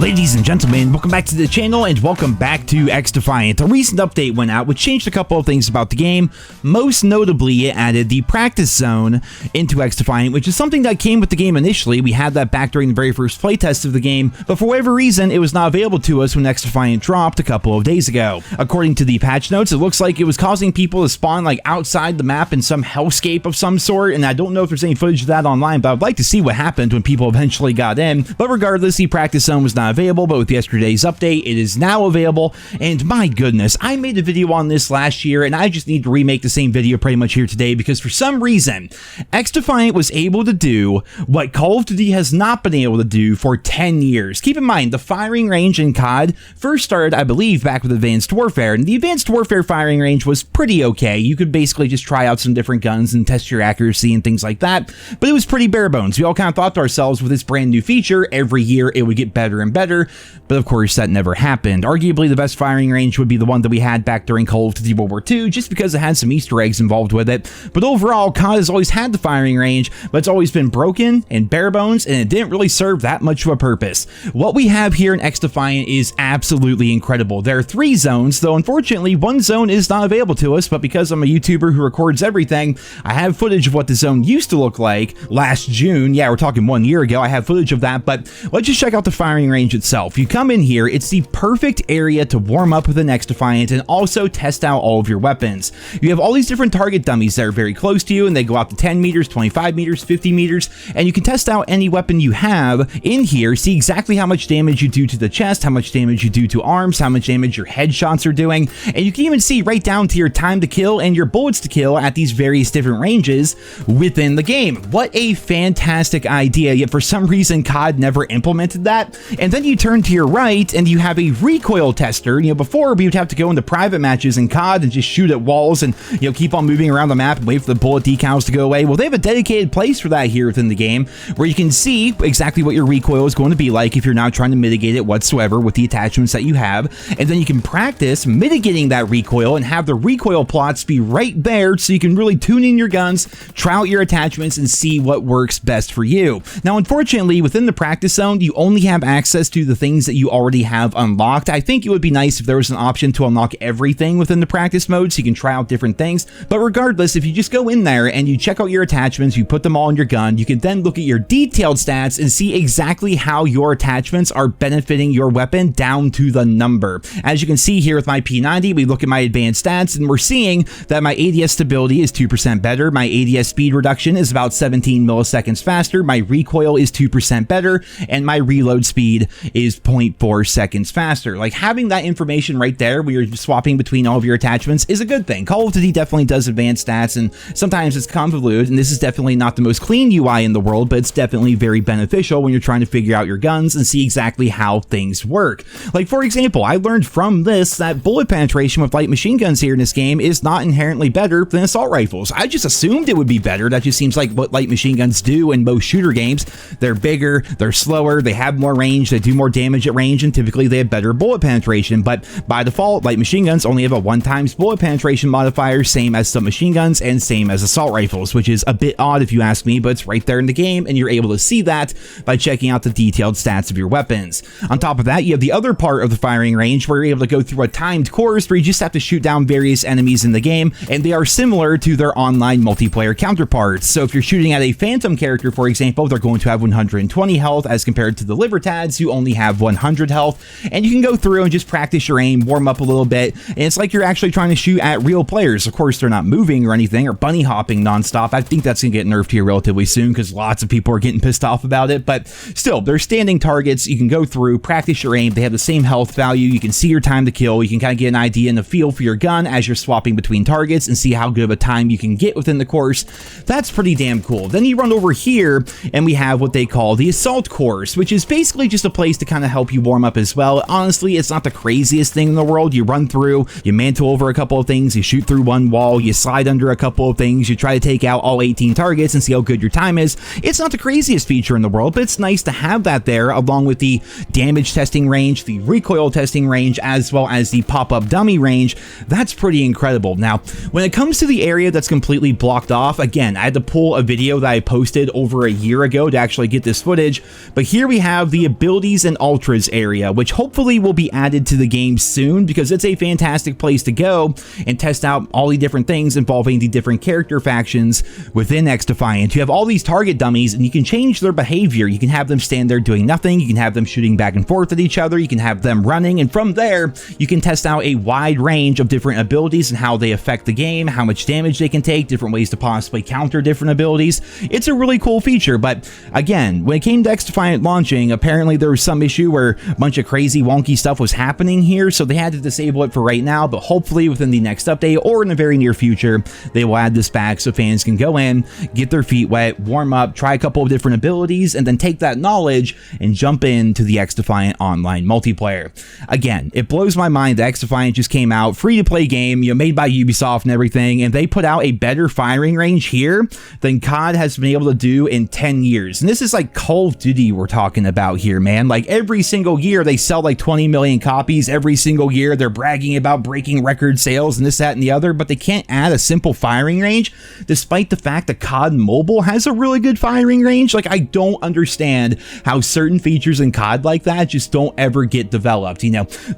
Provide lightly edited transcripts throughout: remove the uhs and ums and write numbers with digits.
Ladies and gentlemen, welcome back to the channel and welcome back to XDefiant. A recent update went out which changed a couple of things about the game. Most notably, it added the practice zone into XDefiant, which is something that came with the game initially. We had that back during the very first playtest of the game, but for whatever reason, it was not available to us when XDefiant dropped a couple of days ago. According to the patch notes, it looks like it was causing people to spawn like outside the map in some hellscape of some sort, and I don't know if there's any footage of that online, but I'd like to see what happened when people eventually got in. But regardless, the practice zone was not available, but with yesterday's update, it is now available, and my goodness, I made a video on this last year, and I just need to remake the same video pretty much here today, because for some reason, XDefiant was able to do what Call of Duty has not been able to do for 10 years. Keep in mind, the firing range in COD first started, I believe, back with Advanced Warfare, and the Advanced Warfare firing range was pretty okay. You could basically just try out some different guns and test your accuracy and things like that, but it was pretty bare bones. We all kind of thought to ourselves, with this brand new feature, every year it would get better and better, but of course that never happened. Arguably the best firing range would be the one that we had back during Call of Duty World War II, just because it had some Easter eggs involved with it. But overall, COD has always had the firing range, but it's always been broken and bare bones, and it didn't really serve that much of a purpose. What we have here in XDefiant is absolutely incredible. There are 3 zones, though unfortunately one zone is not available to us, but because I'm a YouTuber who records everything, I have footage of what the zone used to look like last June. Yeah, we're talking 1 year ago. I have footage of that, but let's just check out the firing range itself. You come in here, it's the perfect area to warm up with an XDefiant and also test out all of your weapons. You have all these different target dummies that are very close to you, and they go out to 10 meters, 25 meters, 50 meters, and you can test out any weapon you have in here, see exactly how much damage you do to the chest, how much damage you do to arms, how much damage your headshots are doing, and you can even see right down to your time to kill and your bullets to kill at these various different ranges within the game. What a fantastic idea, yet for some reason COD never implemented that. And then you turn to your right and you have a recoil tester. You know, before we would have to go into private matches in COD and just shoot at walls and, you know, keep on moving around the map and wait for the bullet decals to go away. Well, they have a dedicated place for that here within the game, where you can see exactly what your recoil is going to be like if you're not trying to mitigate it whatsoever with the attachments that you have. And then you can practice mitigating that recoil and have the recoil plots be right there, so you can really tune in your guns, try out your attachments, and see what works best for you. Now, unfortunately, within the practice zone, you only have access to the things that you already have unlocked. I think it would be nice if there was an option to unlock everything within the practice mode so you can try out different things. But regardless, if you just go in there and you check out your attachments, you put them all in your gun, you can then look at your detailed stats and see exactly how your attachments are benefiting your weapon down to the number. As you can see here with my P90, we look at my advanced stats and we're seeing that my ADS stability is 2% better, my ADS speed reduction is about 17 milliseconds faster, my recoil is 2% better, and my reload speed is 0.4 seconds faster. Like, having that information right there where you're swapping between all of your attachments is a good thing. Call of Duty definitely does advanced stats, and sometimes it's convoluted, and this is definitely not the most clean UI in the world, but it's definitely very beneficial when you're trying to figure out your guns and see exactly how things work. Like, for example, I learned from this that bullet penetration with light machine guns here in this game is not inherently better than assault rifles. I just assumed it would be better. That just seems like what light machine guns do in most shooter games. They're bigger, they're slower, they have more range, they do more damage at range, and typically they have better bullet penetration. But by default, light machine guns only have a 1x bullet penetration modifier, same as submachine guns and same as assault rifles, which is a bit odd if you ask me, but it's right there in the game, and you're able to see that by checking out the detailed stats of your weapons. On top of that, you have the other part of the firing range where you're able to go through a timed course where you just have to shoot down various enemies in the game, and they are similar to their online multiplayer counterparts. So if you're shooting at a Phantom character, for example, they're going to have 120 health as compared to the Libertads, who only have 100 health, and you can go through and just practice your aim, warm up a little bit, and it's like you're actually trying to shoot at real players. Of course, they're not moving or anything or bunny hopping nonstop. I think that's going to get nerfed here relatively soon because lots of people are getting pissed off about it, but still, they're standing targets. You can go through, practice your aim. They have the same health value. You can see your time to kill. You can kind of get an idea and a feel for your gun as you're swapping between targets and see how good of a time you can get within the course. That's pretty damn cool. Then you run over here and we have what they call the assault course, which is basically just a place to kind of help you warm up as well. Honestly, it's not the craziest thing in the world. You run through, you mantle over a couple of things, you shoot through one wall, you slide under a couple of things, you try to take out all 18 targets and see how good your time is. It's not the craziest feature in the world, but it's nice to have that there, along with the damage testing range, the recoil testing range, as well as the pop-up dummy range. That's pretty incredible. Now, when it comes to the area that's completely blocked off, again, I had to pull a video that I posted over a year ago to actually get this footage, but here we have the ability abilities and ultras area, which hopefully will be added to the game soon, because it's a fantastic place to go and test out all the different things involving the different character factions within XDefiant. You have all these target dummies and you can change their behavior. You can have them stand there doing nothing, you can have them shooting back and forth at each other, you can have them running, and from there you can test out a wide range of different abilities and how they affect the game, how much damage they can take, different ways to possibly counter different abilities. It's a really cool feature, but again, when it came to XDefiant launching, apparently there was some issue where a bunch of crazy wonky stuff was happening here, so they had to disable it for right now, but hopefully within the next update or in the very near future, they will add this back so fans can go in, get their feet wet, warm up, try a couple of different abilities, and then take that knowledge and jump into the XDefiant online multiplayer. Again, it blows my mind that XDefiant just came out, free-to-play game, made by Ubisoft and everything, and they put out a better firing range here than COD has been able to do in 10 years. And this is like Call of Duty we're talking about here, man. Like every single year they sell like 20 million copies. Every single year they're bragging about breaking record sales and this, that, and the other, but they can't add a simple firing range despite the fact that COD Mobile has a really good firing range. Like, I don't understand how certain features in COD like that just don't ever get developed.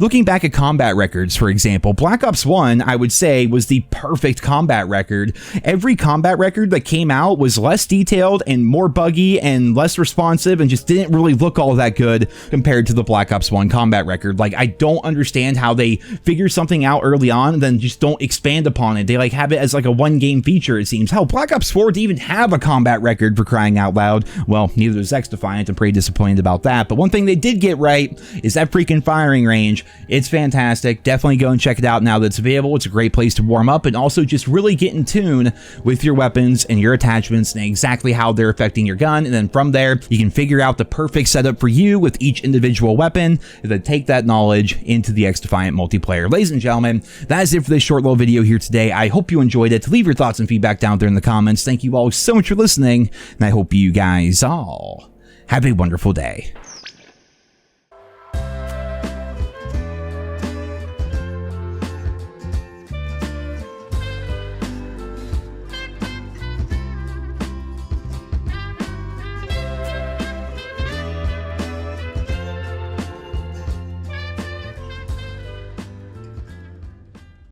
Looking back at combat records, for example, Black Ops 1, I would say, was the perfect combat record. Every combat record that came out was less detailed and more buggy and less responsive and just didn't really look all that good compared to the Black Ops 1 combat record. Like, I don't understand how they figure something out early on and then just don't expand upon it. They like have it as like a one-game feature, it seems. Hell, Black Ops 4 didn't even have a combat record, for crying out loud. Well, neither does XDefiant. I'm pretty disappointed about that. But one thing they did get right is that freaking firing range. It's fantastic. Definitely go and check it out now that it's available. It's a great place to warm up and also just really get in tune with your weapons and your attachments and exactly how they're affecting your gun. And then from there, you can figure out the perfect setup for you with each individual weapon and then take that knowledge into the XDefiant multiplayer. Ladies and gentlemen, that is it for this short little video here today. I hope you enjoyed it. Leave your thoughts and feedback down there in the comments. Thank you all so much for listening, and I hope you guys all have a wonderful day.